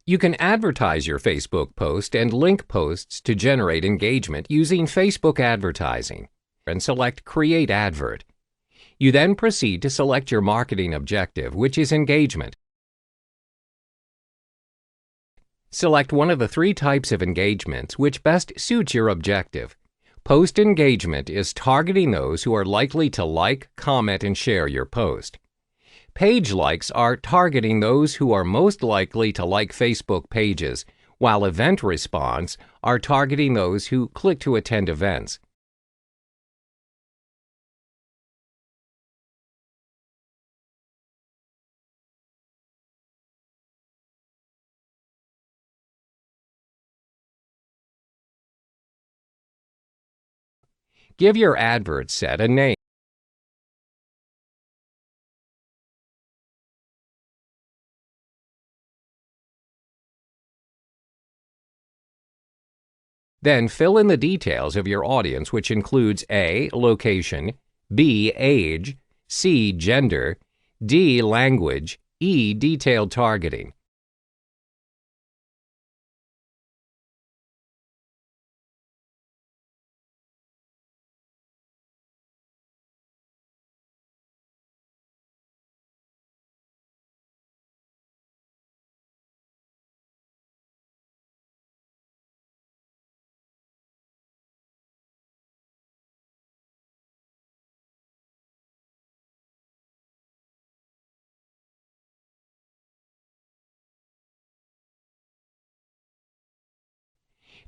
You can advertise your Facebook post and link posts to generate engagement using Facebook advertising and select Create Advert. You then proceed to select your marketing objective, which is engagement. Select one of the three types of engagements which best suits your objective. Post engagement is targeting those who are likely to like, comment, and share your post. Page likes are targeting those who are most likely to like Facebook pages, while event response are targeting those who click to attend events. Give your advert set a name. Then fill in the details of your audience, which includes A. Location, B. Age, C. Gender, D. Language, E. Detailed targeting.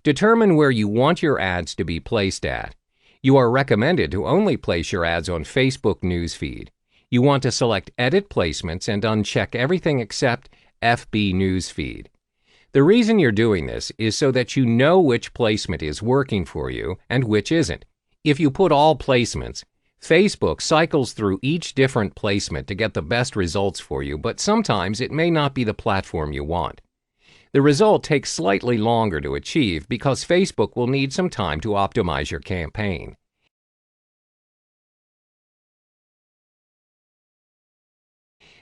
Determine where you want your ads to be placed at. You are recommended to only place your ads on Facebook newsfeed. You want to select Edit Placements and uncheck everything except FB newsfeed. The reason you're doing this is so that you know which placement is working for you and which isn't. If you put all placements, Facebook cycles through each different placement to get the best results for you, but sometimes it may not be the platform you want. The result takes slightly longer to achieve because Facebook will need some time to optimize your campaign.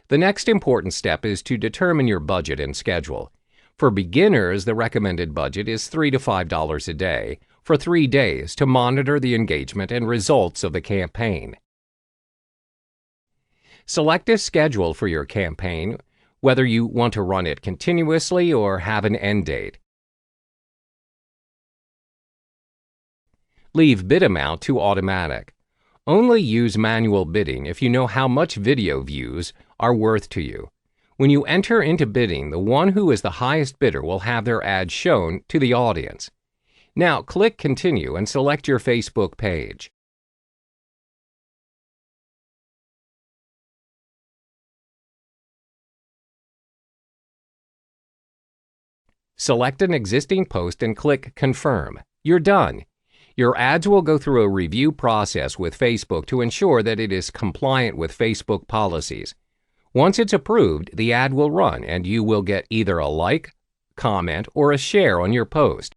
The next important step is to determine your budget and schedule. For beginners, the recommended budget is $3 to $5 a day for 3 days to monitor the engagement and results of the campaign. Select a schedule for your campaign, whether you want to run it continuously or have an end date. Leave bid amount to automatic. Only use manual bidding if you know how much video views are worth to you. When you enter into bidding, the one who is the highest bidder will have their ad shown to the audience. Now click Continue and select your Facebook page. Select an existing post and click Confirm. You're done. Your ads will go through a review process with Facebook to ensure that it is compliant with Facebook policies. Once it's approved, the ad will run and you will get either a like, comment, or a share on your post.